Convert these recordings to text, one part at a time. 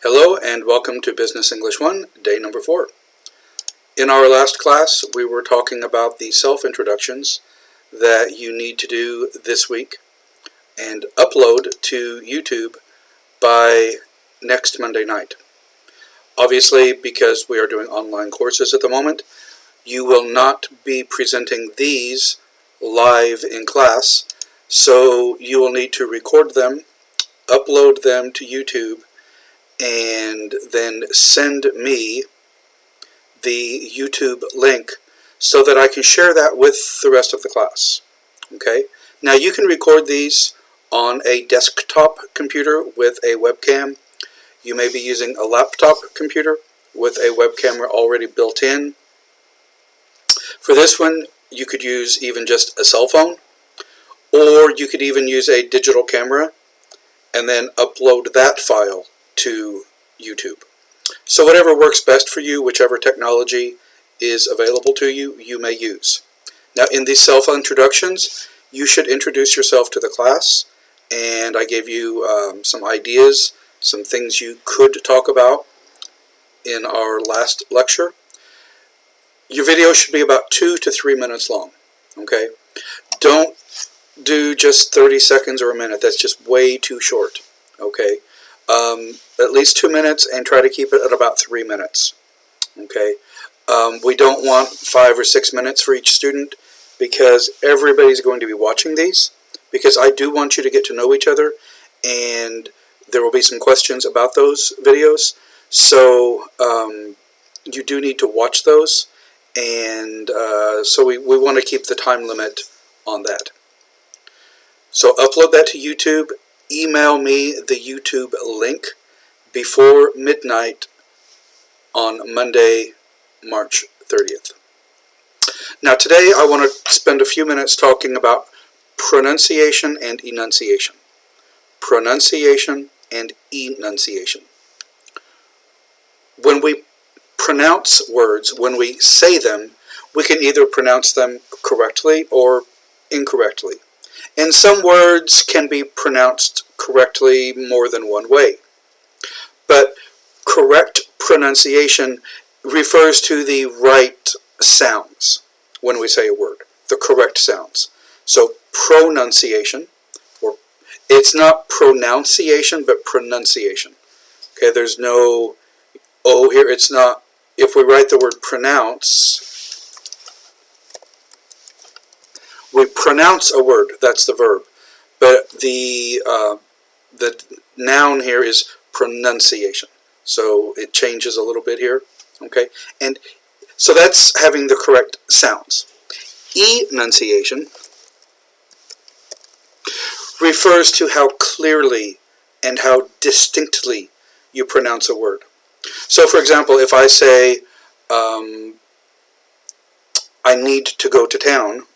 Hello and welcome to Business English 1, day number 4. In our last class, we were talking about the self-introductions that you need to do this week and upload to YouTube by next Monday night. Obviously, because we are doing online courses at the moment, you will not be presenting these live in class, so you will need to record them, upload them to YouTube, and then send me the YouTube link so that I can share that with the rest of the class. Okay? Now you can record these on a desktop computer with a webcam. You may be using a laptop computer with a web camera already built in. For this one, you could use even just a cell phone, or you could even use a digital camera and then upload that file to YouTube. So whatever works best for you, whichever technology is available to you, you may use. Now in these self-introductions, you should introduce yourself to the class, and I gave you some ideas, some things you could talk about in our last lecture. Your video should be about 2 to 3 minutes long, okay? Don't do just 30 seconds or a minute. That's just way too short, okay? At least 2 minutes, and try to keep it at about 3 minutes, okay? We don't want 5 or 6 minutes for each student because everybody's going to be watching these, because I do want you to get to know each other, and there will be some questions about those videos, so you do need to watch those, and so we want to keep the time limit on that. So upload that to YouTube. Email me the YouTube link before midnight on Monday, March 30th. Now today I want to spend a few minutes talking about pronunciation and enunciation. Pronunciation and enunciation. When we pronounce words, when we say them, we can either pronounce them correctly or incorrectly. And some words can be pronounced correctly more than one way. But correct pronunciation refers to the right sounds when we say a word, the correct sounds. So pronunciation, or it's not pronunciation, but pronunciation. Okay, there's no O here. It's not, if we write the word pronounce, we pronounce a word, that's the verb, but the noun here is pronunciation. So it changes a little bit here, okay? And so that's having the correct sounds. Enunciation refers to how clearly and how distinctly you pronounce a word. So for example, if I say, I need to go to town,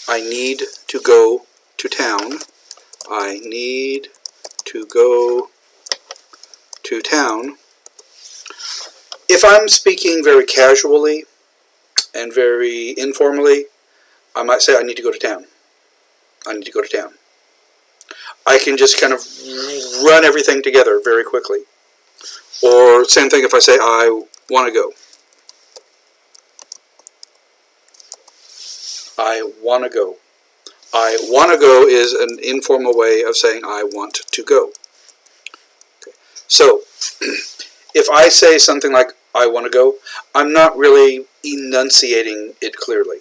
I need to go to town. I need to go to town. If I'm speaking very casually and very informally, I might say I need to go to town. I need to go to town. I can just kind of run everything together very quickly. Or same thing if I say I want to go. I want to go. I want to go is an informal way of saying I want to go. Okay. So, if I say something like I want to go, I'm not really enunciating it clearly.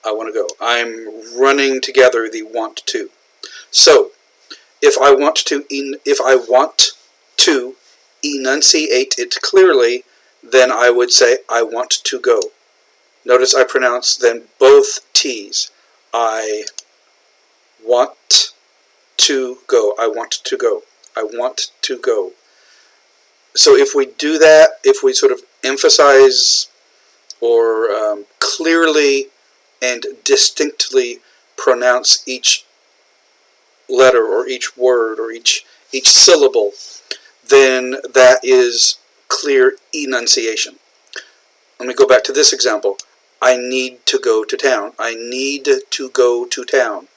I want to go. I'm running together the want to. So, if I want to enunciate it clearly, then I would say I want to go. Notice I pronounce then both T's. I want to go. I want to go. I want to go. So if we do that, if we sort of emphasize or clearly and distinctly pronounce each letter or each word or each syllable, then that is clear enunciation. Let me go back to this example. I need to go to town. I need to go to town.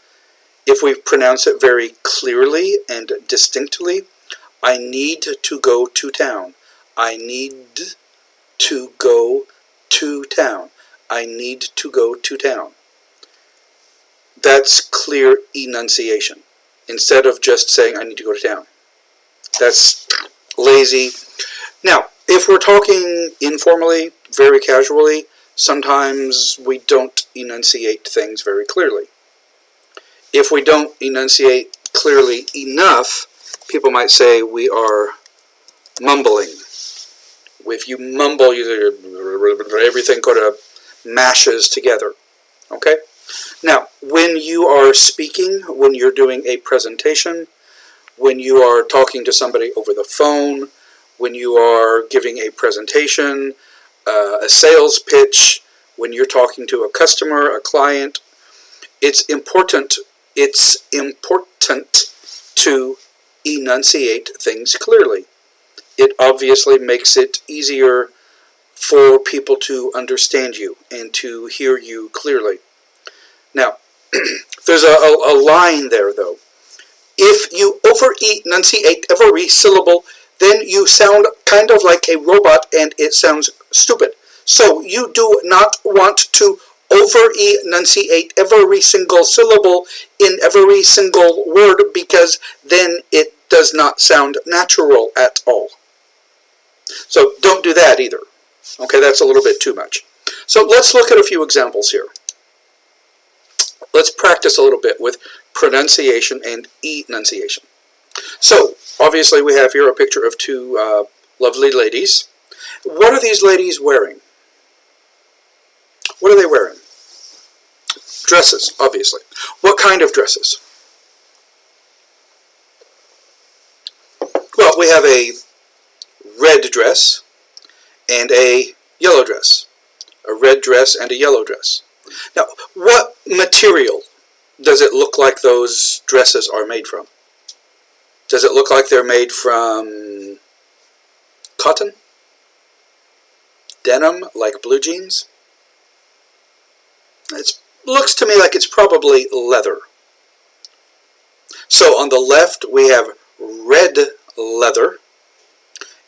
If we pronounce it very clearly and distinctly, I need to go to town. I need to go to town. I need to go to town. That's clear enunciation. Instead of just saying, I need to go to town. That's lazy. Now, if we're talking informally, very casually, sometimes we don't enunciate things very clearly. If we don't enunciate clearly enough, people might say we are mumbling. If you mumble, everything kind of mashes together. Okay? Now, when you are speaking, when you're doing a presentation, when you are talking to somebody over the phone, when you are giving a presentation, a sales pitch, when you're talking to a customer, a client, it's important to enunciate things clearly. It obviously makes it easier for people to understand you and to hear you clearly. Now, there's a line there, though. If you over-enunciate every syllable, then you sound kind of like a robot and it sounds stupid. So you do not want to over-enunciate every single syllable in every single word, because then it does not sound natural at all. So don't do that either. Okay, that's a little bit too much. So let's look at a few examples here. Let's practice a little bit with pronunciation and enunciation. So, obviously we have here a picture of two lovely ladies. What are these ladies wearing? What are they wearing? Dresses, obviously. What kind of dresses? Well, we have a red dress and a yellow dress. A red dress and a yellow dress. Now, what material does it look like those dresses are made from? Does it look like they're made from cotton? Denim, like blue jeans? It looks to me like it's probably leather. So on the left we have red leather,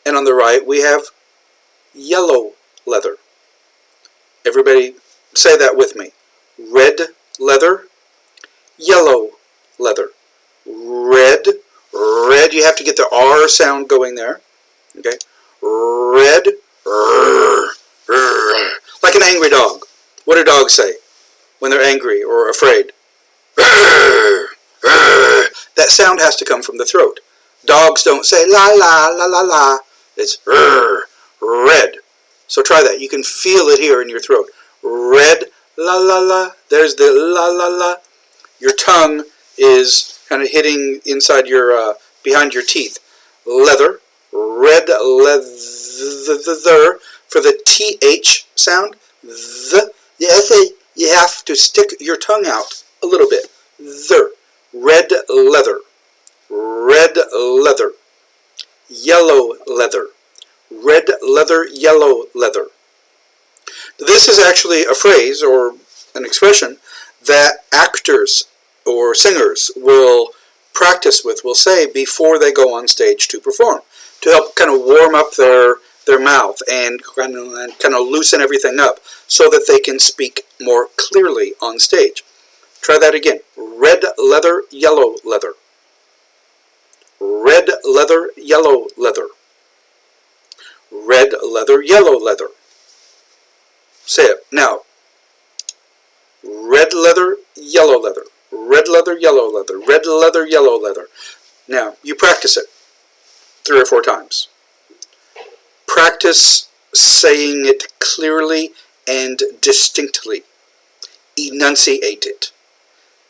and on the right we have yellow leather. Everybody say that with me. Red leather, yellow leather. Red, red, you have to get the R sound going there. Okay? Red, like an angry dog. What do dogs say when they're angry or afraid? That sound has to come from the throat. Dogs don't say la la la la la. It's red. So try that. You can feel it here in your throat. Red, la la la. There's the la la la. Your tongue is kind of hitting inside your, behind your teeth. Leather, red leather. For the TH sound, you have to stick your tongue out a little bit. Red leather, red leather, yellow leather, red leather, yellow leather. This is actually a phrase or an expression that actors or singers will practice with, will say before they go on stage to perform, to help kind of warm up their mouth and kind of loosen everything up so that they can speak more clearly on stage. Try that again. Red leather, yellow leather. Red leather, yellow leather. Red leather, yellow leather. Say it. Now. Red leather, yellow leather. Red leather, yellow leather. Red leather, yellow leather. Now, you practice it 3 or 4 times. Practice saying it clearly and distinctly. Enunciate it.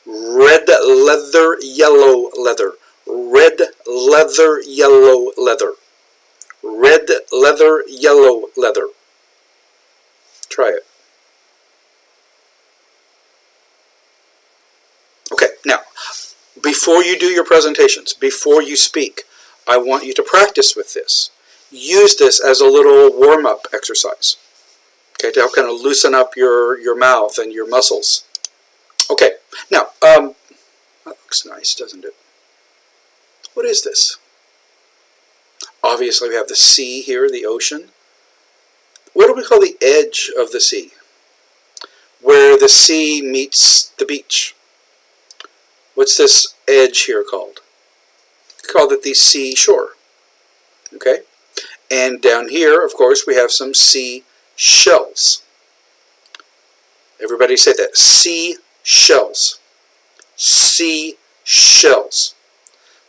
Red leather, yellow leather. Red leather, yellow leather. Red leather, yellow leather. Try it. Okay, now, before you do your presentations, before you speak, I want you to practice with this. Use this as a little warm-up exercise, okay, to help kind of loosen up your mouth and your muscles. Okay, now, that looks nice, doesn't it? What is this? Obviously, we have the sea here, the ocean. What do we call the edge of the sea? Where the sea meets the beach. What's this edge here called? We call it the seashore. Okay? And down here, of course, we have some sea shells. Everybody say that. Sea shells. Sea shells.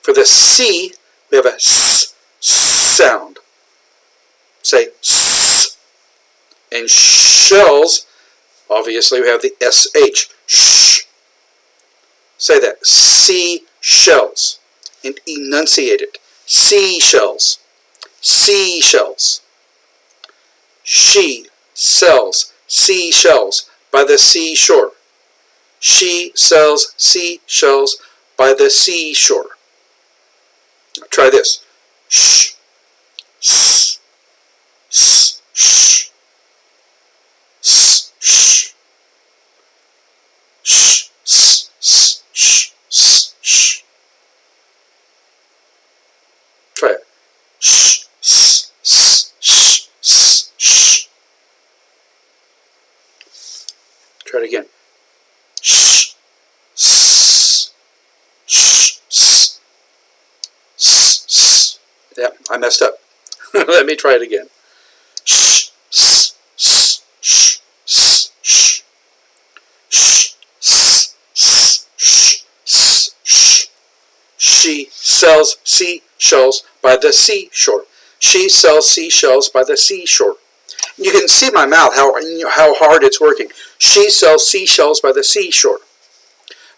For the sea, we have a s sound. Say s. And shells, obviously, we have the sh. Sh. Say that. Sea shells. And enunciate it. Seashells. Seashells. She sells seashells by the seashore. She sells seashells by the seashore. Now try this. Sh. S. S. Sh. S. Sh. Sh. S. S. Sh. S. Sh. Try it. Sh. S. S. Sh. S. Sh. Try it again. Sh. S. Sh. S. S. S. Yep, I messed up. Let me try it again. Sh. S. S. Sh. S. Sh. Sh. S. S. Sh. S. Sh. She sells seashells by the seashore. She sells seashells by the seashore. You can see my mouth, how hard it's working. She sells seashells by the seashore.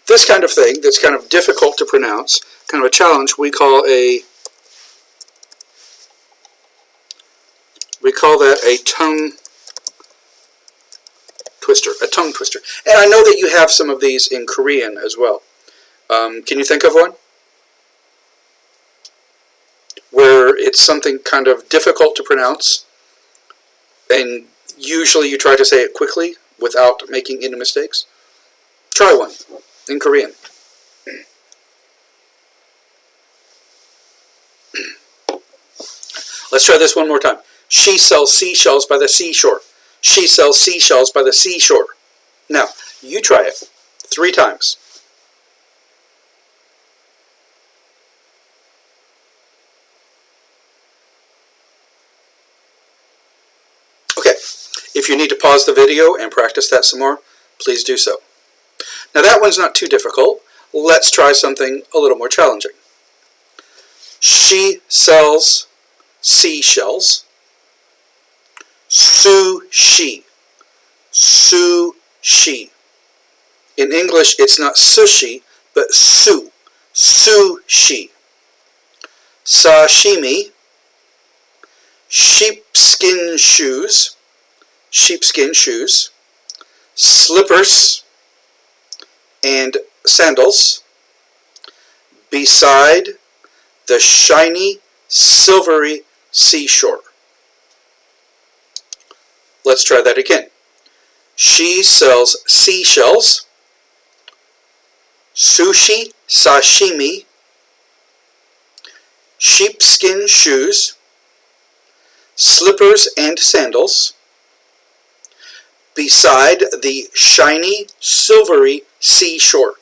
This kind of thing that's kind of difficult to pronounce, kind of a challenge, we call that a tongue twister, a tongue twister. And I know that you have some of these in Korean as well. Can you think of one? Where it's something kind of difficult to pronounce, and usually you try to say it quickly without making any mistakes. Try one in Korean. Let's try this one more time. She sells seashells by the seashore. She sells seashells by the seashore. Now, you try it 3 times. If you need to pause the video and practice that some more, please do so. Now that one's not too difficult. Let's try something a little more challenging. She sells seashells. Sushi. Sushi. In English, it's not sushi, but sushi. Sashimi. Sheepskin shoes. Sheepskin shoes, slippers, and sandals beside the shiny, silvery seashore. Let's try that again. She sells seashells, sushi, sashimi, sheepskin shoes, slippers and sandals beside the shiny, silvery seashore.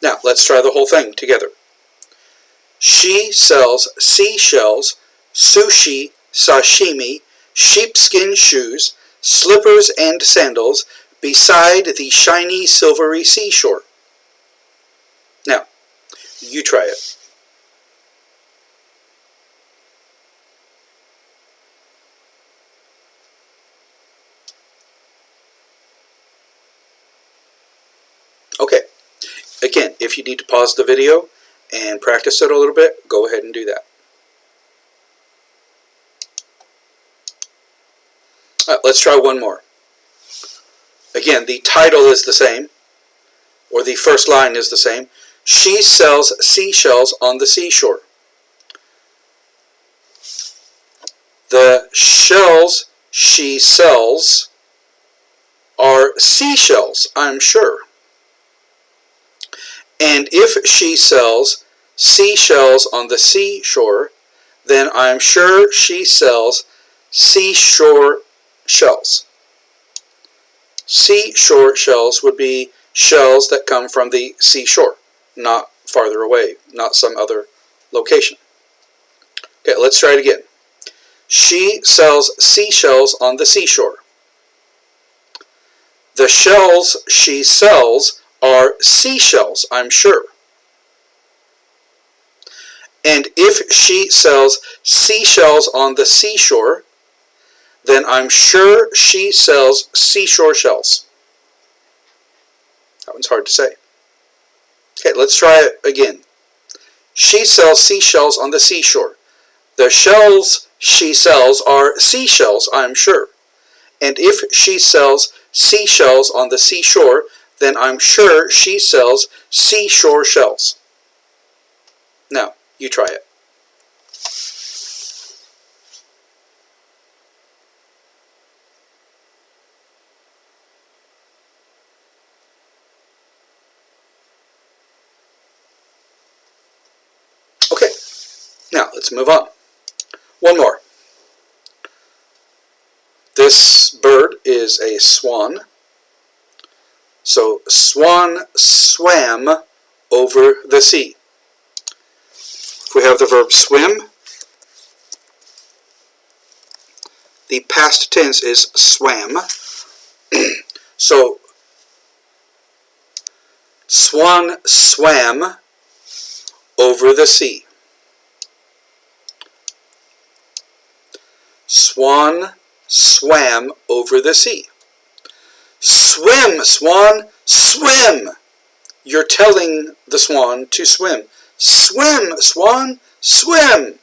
Now, let's try the whole thing together. She sells seashells, sushi, sashimi, sheepskin shoes, slippers and sandals beside the shiny, silvery seashore. Now, you try it. Okay, again, if you need to pause the video and practice it a little bit, go ahead and do that. Let's try one more. Again, the title is the same, or the first line is the same. She sells seashells on the seashore. The shells she sells are seashells, I'm sure. And if she sells seashells on the seashore, then I'm sure she sells seashore shells. Seashore shells would be shells that come from the seashore, not farther away, not some other location. Okay, let's try it again. She sells seashells on the seashore. The shells she sells are seashells, I'm sure. And if she sells seashells on the seashore, then I'm sure she sells seashore shells. That one's hard to say. Okay, let's try it again. She sells seashells on the seashore. The shells she sells are seashells, I'm sure. And if she sells seashells on the seashore, then I'm sure she sells seashore shells. Now, you try it. Okay, now let's move on. One more. This bird is a swan. So, swan swam over the sea. If we have the verb swim, the past tense is swam. So, swan swam over the sea. Swan swam over the sea. Swim, swan, swim. You're telling the swan to swim. Swim, swan, swim.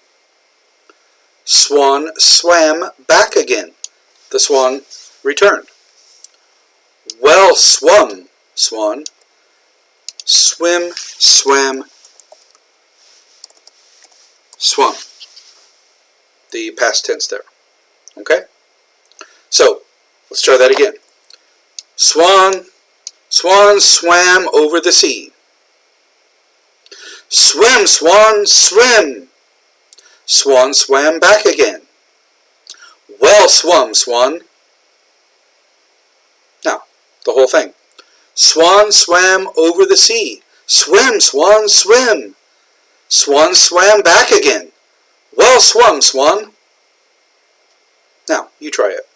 Swan swam back again. The swan returned. Well swum, swan. Swim, swam, swum. The past tense there. Okay? So, let's try that again. Swan swam over the sea. Swim, swan, swim. Swan swam back again. Well swum, swan. Now, the whole thing. Swan swam over the sea. Swim, swan, swim. Swan swam back again. Well swum, swan. Now, you try it.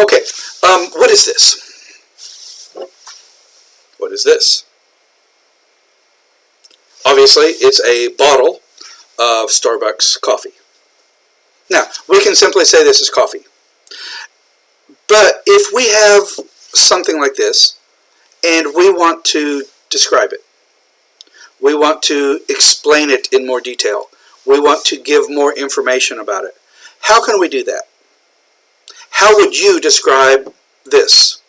Okay, what is this? What is this? Obviously, it's a bottle of Starbucks coffee. Now, we can simply say this is coffee. But if we have something like this, and we want to describe it, we want to explain it in more detail, we want to give more information about it, how can we do that? How would you describe this?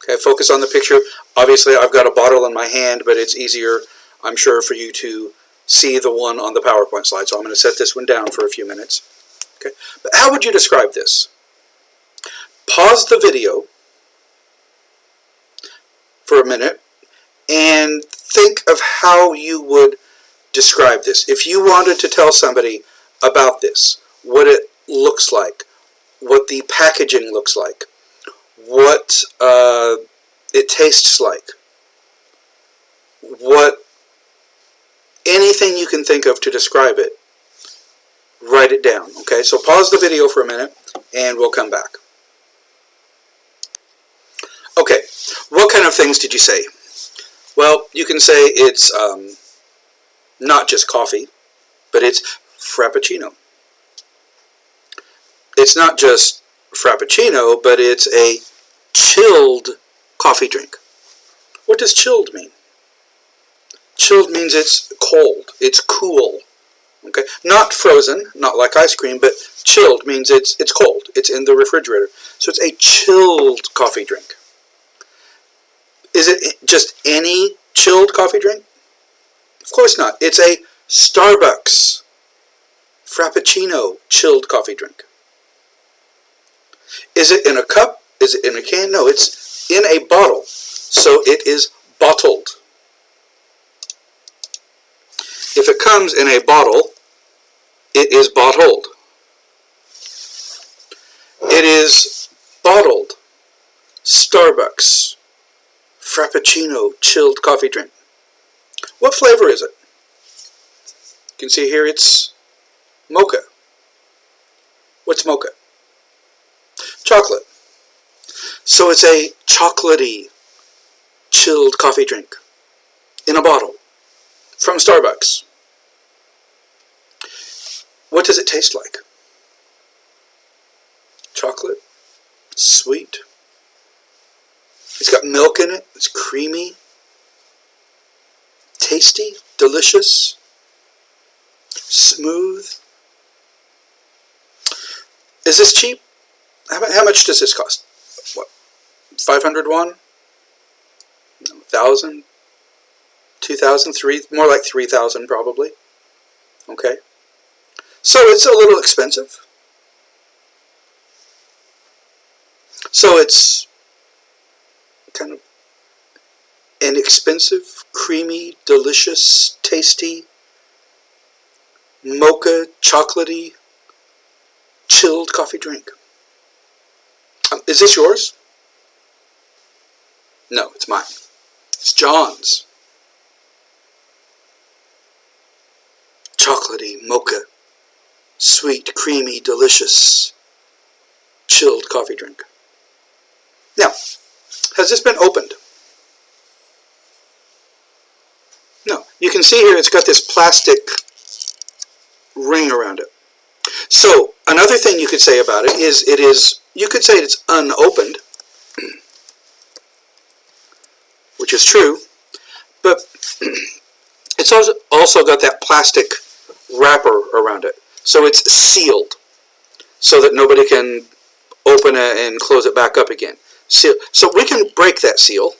Okay, focus on the picture. Obviously, I've got a bottle in my hand, but it's easier, I'm sure, for you to see the one on the PowerPoint slide. So I'm going to set this one down for a few minutes. Okay, but how would you describe this? Pause the video for a minute and think of how you would describe this. If you wanted to tell somebody about this, what it looks like, what the packaging looks like, what it tastes like, anything you can think of to describe it, write it down. Okay, so pause the video for a minute and we'll come back. Okay, what kind of things did you say? Well, you can say it's not just coffee, but it's frappuccino. It's not just frappuccino, but it's a chilled coffee drink. What does chilled mean? Chilled means it's cold, it's cool. Okay, not frozen, not like ice cream, but chilled means it's cold. It's in the refrigerator. So it's a chilled coffee drink. Is it just any chilled coffee drink? Of course not. It's a Starbucks Frappuccino chilled coffee drink. Is it in a cup? Is it in a can? No, it's in a bottle. So it is bottled. If it comes in a bottle, it is bottled. It is bottled Starbucks Frappuccino chilled coffee drink. What flavor is it? You can see here it's mocha. What's mocha? Chocolate. So it's a chocolatey chilled coffee drink in a bottle from Starbucks. What does it taste like? Chocolate, sweet. It's got milk in it. It's creamy, tasty, delicious, smooth. Is this cheap? How much does this cost? What? 500 won? 1,000? 2,000? More like 3,000 probably. Okay. So it's a little expensive. So it's kind of inexpensive, creamy, delicious, tasty, mocha, chocolatey, chilled coffee drink. Is this yours? No, it's mine. It's John's. Chocolatey, mocha, sweet, creamy, delicious, chilled coffee drink. Now, has this been opened? No. You can see here it's got this plastic ring around it. So, another thing you could say about it is, you could say it's unopened, which is true, but it's also got that plastic wrapper around it. So it's sealed, so that nobody can open it and close it back up again. Seal. So we can break that seal.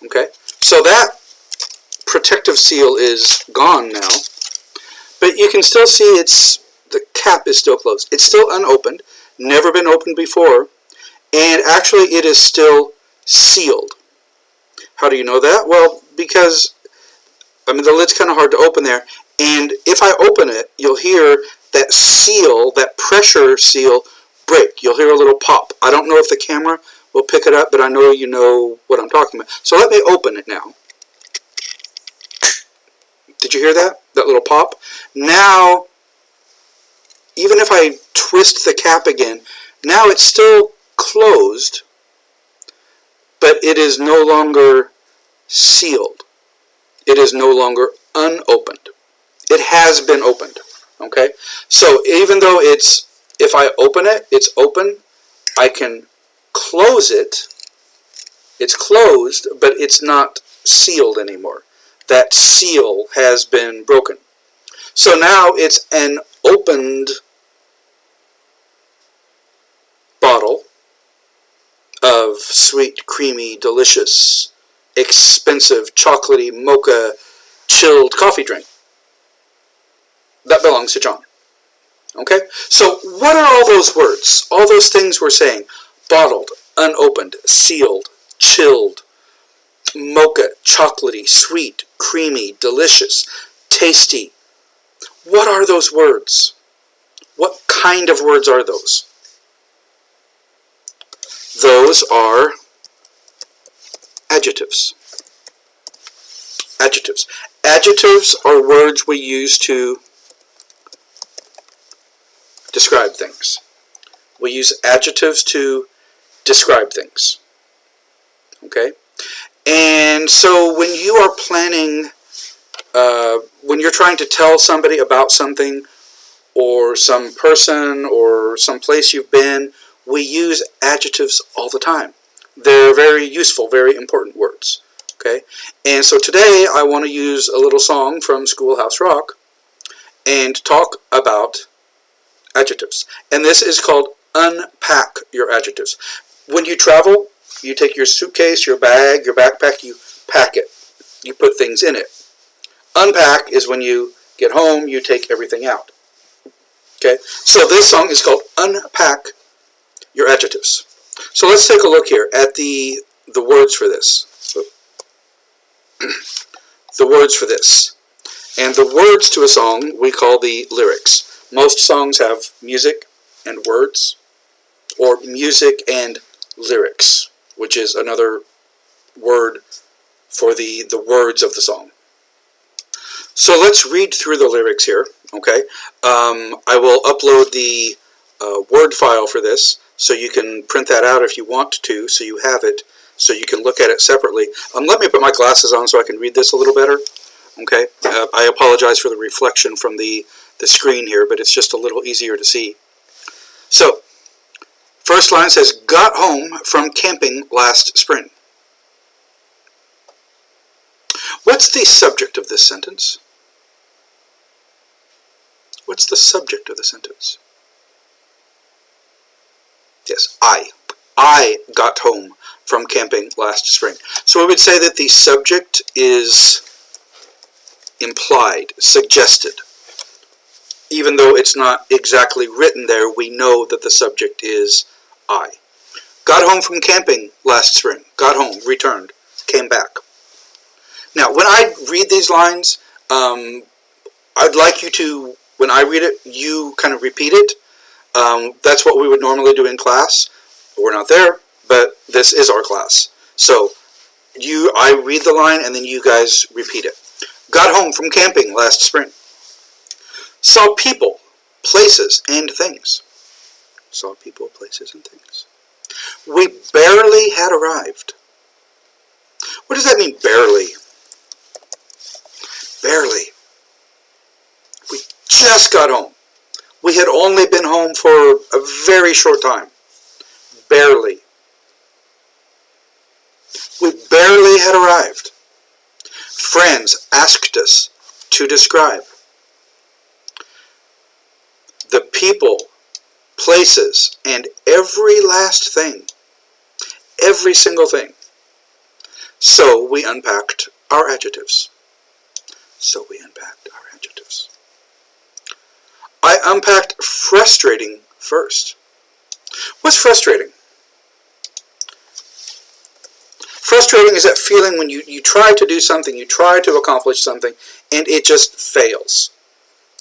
Okay, so that protective seal is gone now, but you can still see the cap is still closed. It's still unopened, never been opened before, and actually it is still sealed. How do you know that? Well, because the lid's kind of hard to open there, and if I open it, you'll hear that seal, that pressure seal, break. You'll hear a little pop. I don't know if the camera will pick it up, but I know you know what I'm talking about. So let me open it now. Did you hear that? That little pop? Now, even if I twist the cap again, now it's still closed, but it is no longer sealed. It is no longer unopened. It has been opened. Okay? So even though if I open it, it's open, I can close it. It's closed, but it's not sealed anymore. That seal has been broken. So now it's an opened bottle of sweet, creamy, delicious, expensive, chocolatey, mocha, chilled coffee drink. That belongs to John. Okay? So what are all those words? All those things we're saying. Bottled, unopened, sealed, chilled, mocha, chocolatey, sweet, creamy, delicious, tasty. What are those words? What kind of words are those? Those are adjectives. Adjectives. Adjectives are words we use to describe things. We use adjectives to describe things. Okay? And so when you are planning, when you're trying to tell somebody about something, or some person, or some place you've been, we use adjectives all the time. They're very useful, very important words. Okay? And so today I want to use a little song from Schoolhouse Rock and talk about adjectives. And this is called unpack your adjectives. When you travel, you take your suitcase, your bag, your backpack, you pack it. You put things in it. Unpack is when you get home, you take everything out. Okay, so this song is called Unpack Your Adjectives. So let's take a look here at the words for this. The words for this. And the words to a song we call the lyrics. Most songs have music and words, or music and lyrics, which is another word for the words of the song. So let's read through the lyrics here, okay? I will upload the Word file for this, so you can print that out if you want to, so you have it, so you can look at it separately. Let me put my glasses on so I can read this a little better, okay? I apologize for the reflection from the screen here, but it's just a little easier to see. So, first line says, got home from camping last spring. What's the subject of this sentence? What's the subject of the sentence? Yes, I got home from camping last spring. So we would say that the subject is implied, suggested. Even though it's not exactly written there, we know that the subject is I. Got home from camping last spring. Got home, returned, came back. Now, when I read these lines, I'd like you to, when I read it, you kind of repeat it. That's what we would normally do in class. We're not there, but this is our class. So, I read the line and then you guys repeat it. Got home from camping last spring. Saw people, places, and things. Saw people, places, and things. We barely had arrived. What does that mean, barely? Barely. We just got home. We had only been home for a very short time. Barely. We barely had arrived. Friends asked us to describe. The people, places, and every last thing. Every single thing. So we unpacked our adjectives. So we unpacked our adjectives. I unpacked frustrating first. What's frustrating? Frustrating is that feeling when you try to do something, you try to accomplish something, and it just fails.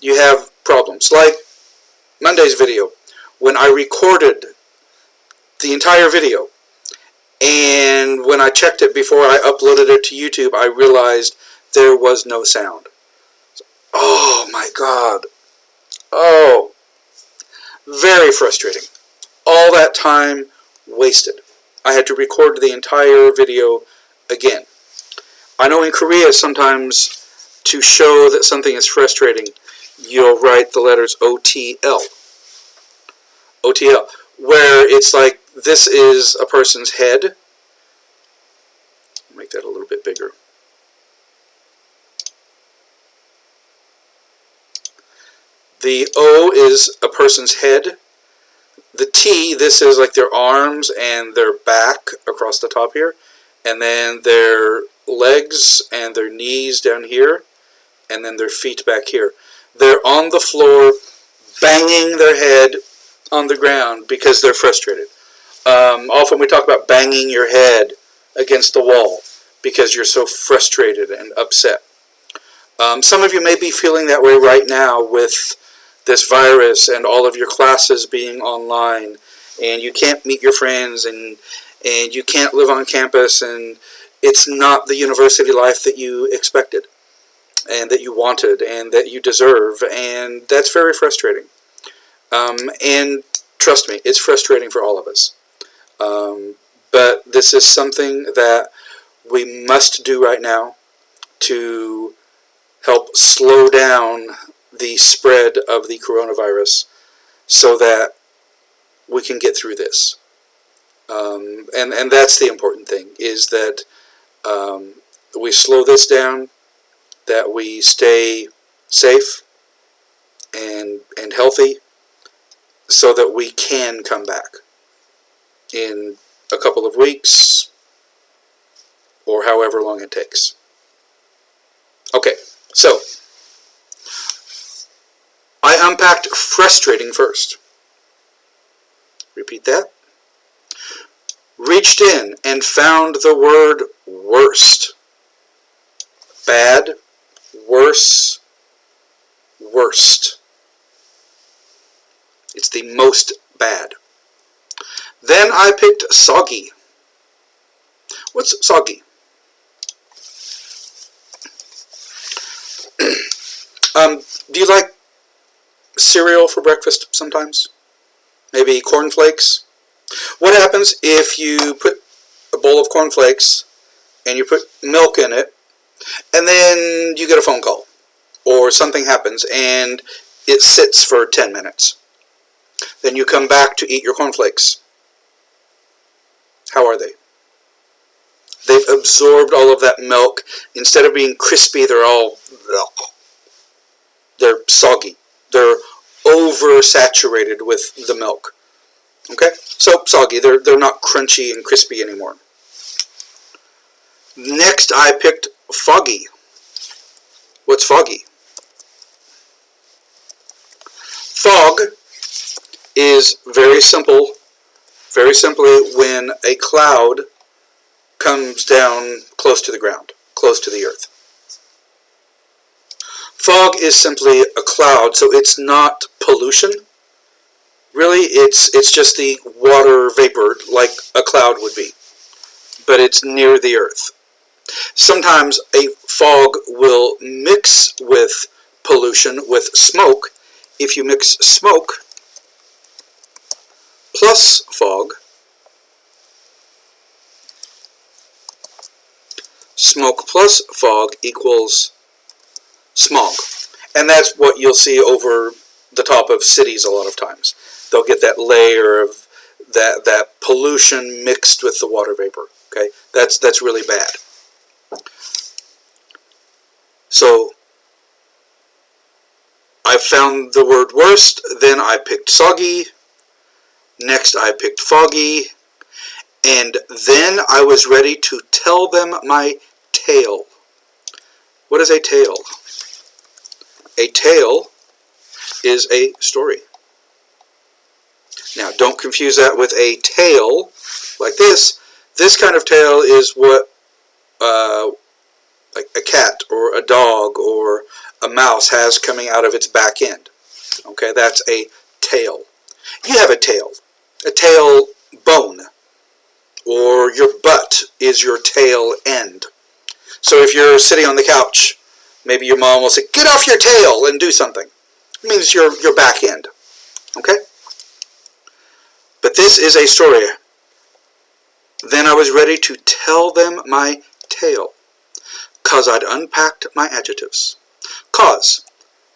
You have problems. Like Monday's video, when I recorded the entire video, and when I checked it before I uploaded it to YouTube, I realized there was no sound. Oh my God. Oh, very frustrating. All that time wasted. I had to record the entire video again. I know in Korea sometimes to show that something is frustrating, you'll write the letters OTL. OTL, where it's like this is a person's head. Make that a little bit bigger. The O is a person's head. The T, this is like their arms and their back across the top here. And then their legs and their knees down here. And then their feet back here. They're on the floor banging their head on the ground because they're frustrated. Often we talk about banging your head against the wall because you're so frustrated and upset. Some of you may be feeling that way right now with this virus and all of your classes being online, and you can't meet your friends, and you can't live on campus, and it's not the university life that you expected and that you wanted and that you deserve, and that's very frustrating. And trust me, it's frustrating for all of us. But this is something that we must do right now to help slow down the spread of the coronavirus so that we can get through this. And that's the important thing, is that we slow this down, that we stay safe and healthy, so that we can come back in a couple of weeks or however long it takes. Okay, so I unpacked frustrating first. Repeat that. Reached in and found the word worst. Bad, worse, worst. It's the most bad. Then I picked soggy. What's soggy? Do you like cereal for breakfast sometimes? Maybe cornflakes? What happens if you put a bowl of cornflakes and you put milk in it, and then you get a phone call or something happens and it sits for 10 minutes? Then you come back to eat your cornflakes. How are they? They've absorbed all of that milk. Instead of being crispy, they're soggy. They're oversaturated with the milk. Okay? So soggy. They're not crunchy and crispy anymore. Next, I picked foggy. What's foggy? Fog is very simple. Very simply, when a cloud comes down close to the ground, close to the earth. Fog is simply a cloud, so it's not pollution. Really, it's just the water vapor like a cloud would be, but it's near the earth. Sometimes a fog will mix with pollution, with smoke. If you mix smoke plus fog, smoke plus fog equals smog. And that's what you'll see over the top of cities a lot of times. They'll get that layer of that pollution mixed with the water vapor. Okay, that's really bad. So I found the word worst, then I picked soggy, next I picked foggy, and then I was ready to tell them my tale. What is a tale? A tale is a story. Now, don't confuse that with a tail like this. This kind of tale is what like a cat or a dog or a mouse has coming out of its back end. Okay, that's a tail. You have a tail bone, or your butt is your tail end. So if you're sitting on the couch, maybe your mom will say, "Get off your tail and do something." It means your back end. Okay? But this is a story. Then I was ready to tell them my tale, 'cause I'd unpacked my adjectives. 'Cause.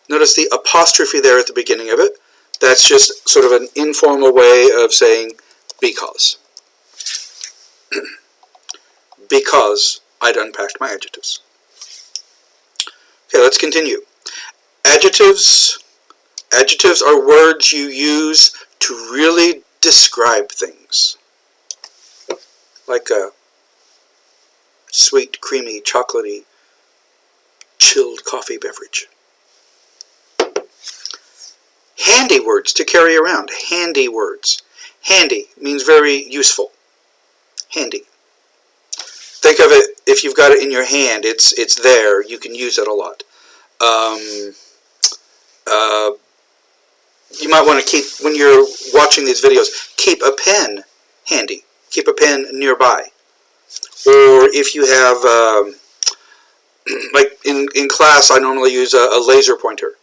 Notice the apostrophe there at the beginning of it. That's just sort of an informal way of saying because. Because I'd unpacked my adjectives. Okay, let's continue. Adjectives are words you use to really describe things. Like a sweet, creamy, chocolatey, chilled coffee beverage. Handy words to carry around. Handy words. Handy means very useful. Handy. Think of it, if you've got it in your hand, it's there. You can use it a lot. You might want to keep, when you're watching these videos, keep a pen handy. Keep a pen nearby. Or if you have, like in class, I normally use a laser pointer.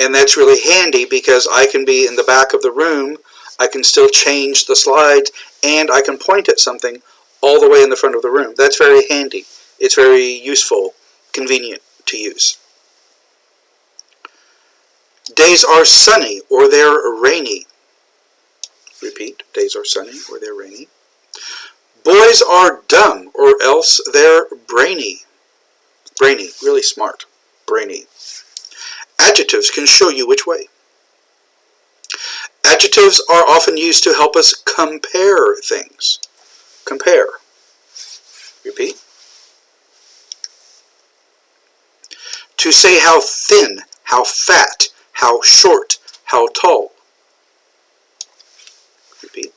And that's really handy because I can be in the back of the room, I can still change the slides, and I can point at something all the way in the front of the room. That's very handy. It's very useful, convenient to use. Days are sunny or they're rainy. Repeat, days are sunny or they're rainy. Boys are dumb or else they're brainy. Brainy, really smart. Brainy. Adjectives can show you which way. Adjectives are often used to help us compare things. Compare. Repeat. To say how thin, how fat, how short, how tall. Repeat.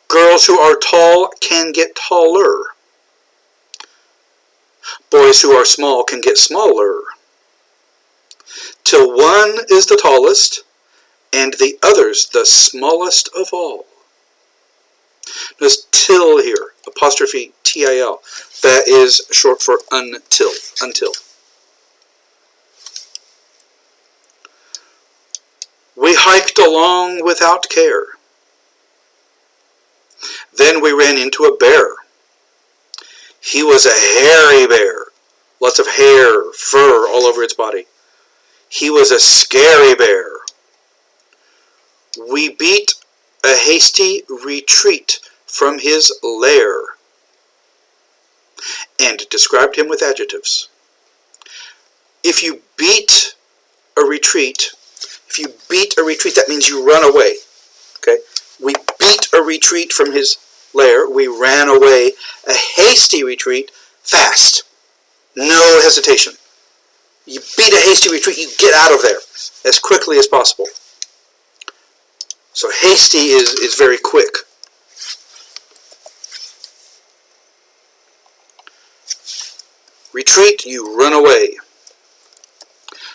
Girls who are tall can get taller. Boys who are small can get smaller. Till one is the tallest, and the other's the smallest of all. There's till here, apostrophe T-I-L. That is short for until. Until. We hiked along without care. Then we ran into a bear. He was a hairy bear. Lots of hair, fur all over its body. He was a scary bear. We beat a hasty retreat from his lair, and described him with adjectives. If you beat a retreat, that means you run away. Okay? We beat a retreat from his lair. We ran away. A hasty retreat, fast. No hesitation. You beat a hasty retreat, you get out of there as quickly as possible. So hasty is very quick. Retreat, you run away.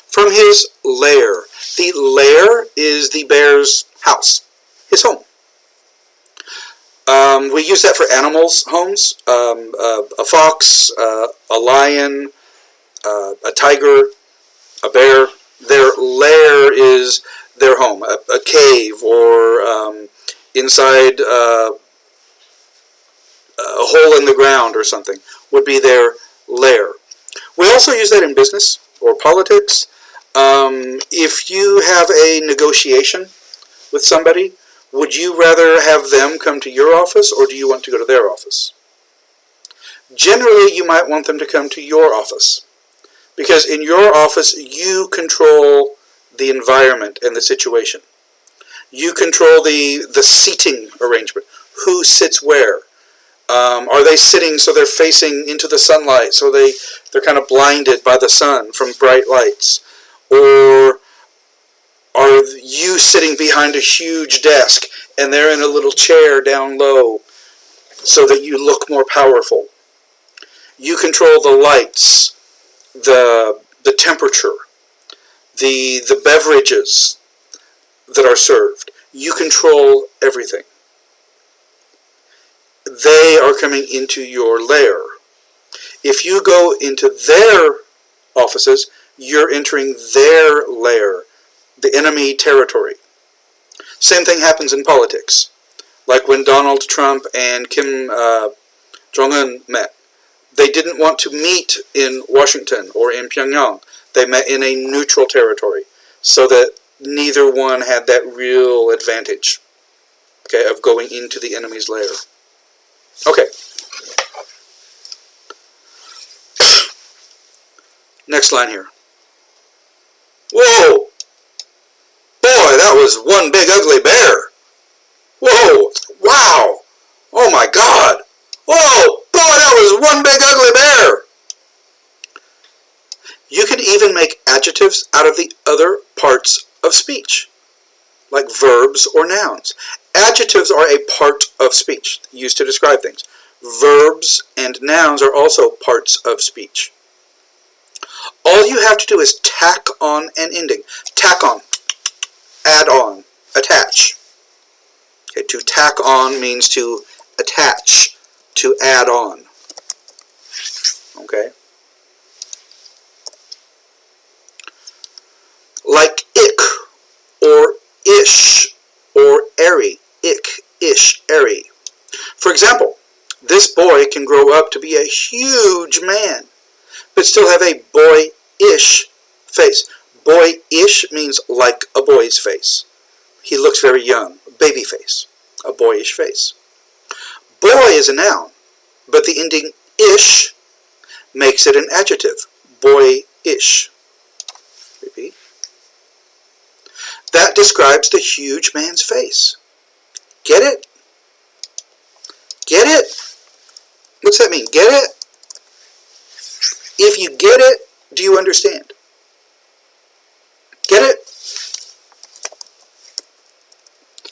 From his lair. The lair is the bear's house, his home. We use that for animals' homes. A fox, a lion, a tiger, a bear. Their lair is their home. A cave or inside a hole in the ground or something would be their lair. We also use that in business or politics. If you have a negotiation with somebody, would you rather have them come to your office or do you want to go to their office? Generally, you might want them to come to your office because in your office, you control the environment and the situation. You control the seating arrangement. Who sits where? Are they sitting so they're facing into the sunlight, so they're kind of blinded by the sun from bright lights? Or are you sitting behind a huge desk and they're in a little chair down low so that you look more powerful? You control the lights, the temperature, the beverages that are served. You control everything. They are coming into your lair. If you go into their offices, you're entering their lair, the enemy territory. Same thing happens in politics. Like when Donald Trump and Kim Jong-un met. They didn't want to meet in Washington or in Pyongyang. They met in a neutral territory so that neither one had that real advantage, okay, of going into the enemy's lair. Okay. Next line here. Whoa! Boy, that was one big ugly bear. Whoa! Wow! Oh my God! Whoa! Boy, that was one big ugly bear! You can even make adjectives out of the other parts of speech, like verbs or nouns. Adjectives are a part of speech, used to describe things. Verbs and nouns are also parts of speech. All you have to do is tack on an ending. Tack on, add on, attach. Okay, to tack on means to attach, to add on. Okay? Like ick, or ish, or airy. Ick, ish, airy. For example, this boy can grow up to be a huge man, but still have a boyish face. Boyish means like a boy's face. He looks very young, baby face, a boyish face. Boy is a noun, but the ending ish makes it an adjective, boyish. Repeat. That describes the huge man's face. Get it? Get it? What's that mean? Get it? If you get it, do you understand? Get it?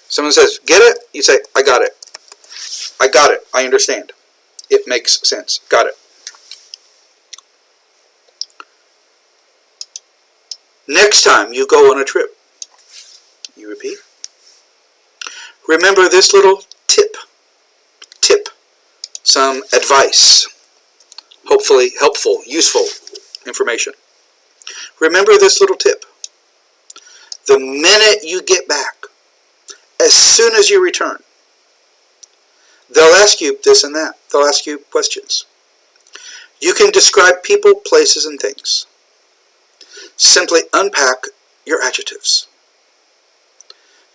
Someone says, get it? You say, I got it. I got it. I understand. It makes sense. Got it. Next time you go on a trip, you repeat. Remember this little tip. Some advice. Hopefully helpful, useful information. Remember this little tip. The minute you get back, as soon as you return, they'll ask you this and that. They'll ask you questions. You can describe people, places, and things. Simply unpack your adjectives.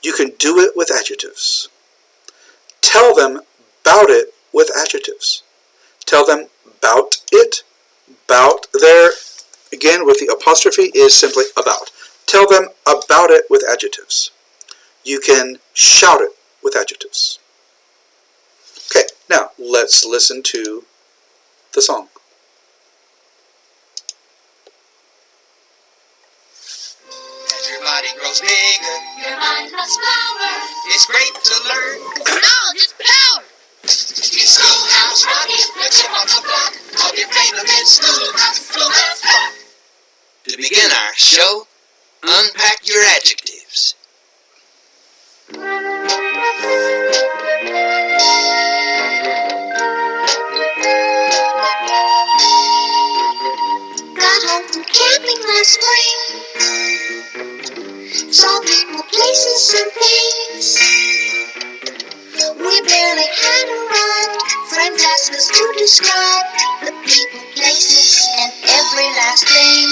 You can do it with adjectives. Tell them about it with adjectives. Tell them about it. About there, again with the apostrophe, is simply about. Tell them about it with adjectives. You can shout it with adjectives. Okay, now let's listen to the song. Everybody grows bigger. Your mind must flower. It's great to learn. Knowledge is power. Your schoolhouse rocky. The chip on the block. Of your favorite schoolhouse rock. To begin our show, unpack your adjectives. Got home from camping last spring. Saw people, places, and things. We barely had arrived. Friends asked us to describe the people, places, and every last thing.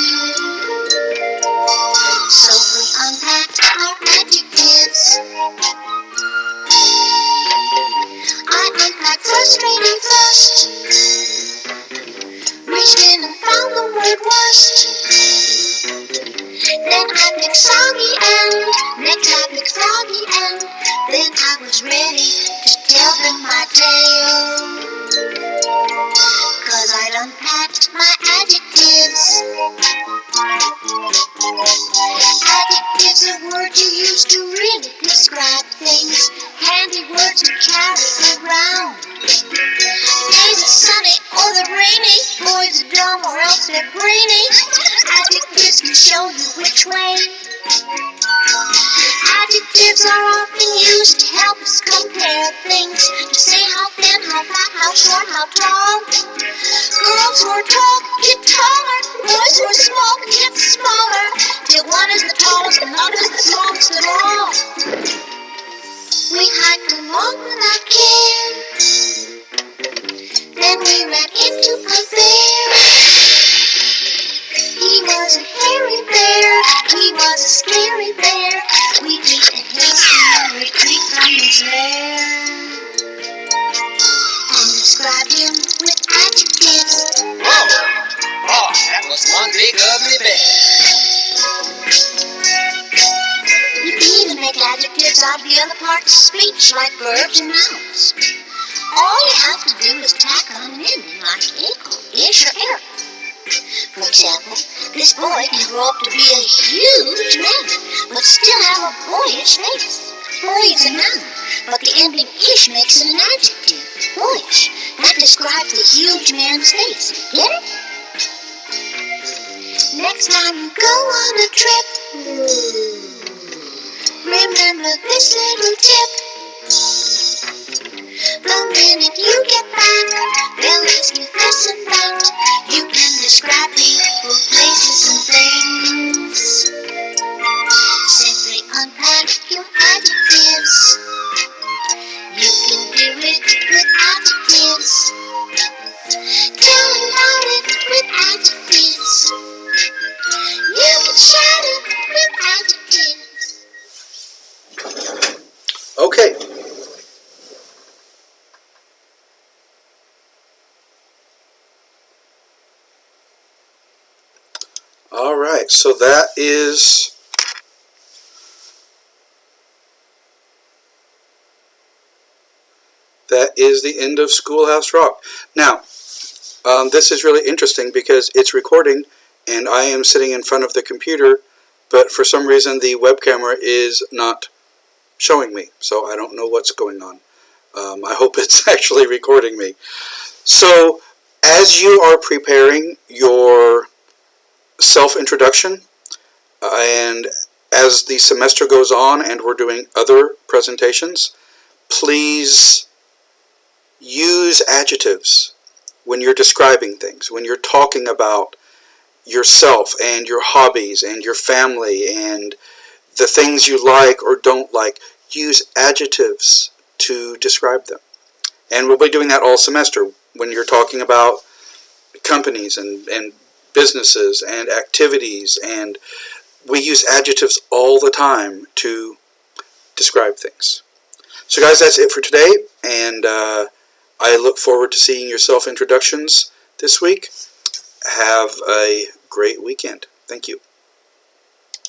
So we unpacked our adjectives. I unpacked frustrating first. Reached in and found the word worst. Then I picked soggy and next I picked froggy and then I was ready to tell them my tale. 'Cause I'd unpacked my adjectives. Adjectives are words you use to really describe things. Handy words to carry around. Days are sunny or they're rainy. Boys are dumb or else they're brainy. Adjectives can show you which way. Adjectives are often used to help us compare things. To say how thin, how fat, how short, how tall. Girls who are tall get taller. Boys who are small get smaller. Till one is the tallest and one is the smallest of all. We hiked along without care. Then we ran into a bear. He was a hairy bear. He was a scary bear. We beat a hasty retreat from his lair. And described him with adjectives. Whoa! Oh, that was one big ugly bear. You can even make adjectives out of the other parts of speech, like verbs and nouns. All you have to do is tack on an ending like ickle, ish, or er. For example, this boy can grow up to be a huge man, but still have a boyish face. Boy is a noun, but the ending ish makes it an adjective. Boyish. That describes the huge man's face. Get it? Next time you go on a trip, remember this little tip. The minute you get back, they'll ask you this and that. You can describe people, places, and things. Simply unpack your adjectives. You can do it with adjectives. Tell about it with adjectives. You can shout it with adjectives. Okay. All right, so that is that is the end of Schoolhouse Rock. Now, this is really interesting because it's recording and I am sitting in front of the computer, but for some reason the web camera is not showing me, so I don't know what's going on. I hope it's actually recording me. So, as you are preparing your self-introduction, and as the semester goes on and we're doing other presentations, please use adjectives when you're describing things, when you're talking about yourself and your hobbies and your family and the things you like or don't like. Use adjectives to describe them. And we'll be doing that all semester when you're talking about companies and businesses and activities, and we use adjectives all the time to describe things. So guys, that's it for today, and I look forward to seeing your self-introductions this week. Have a great weekend. Thank you.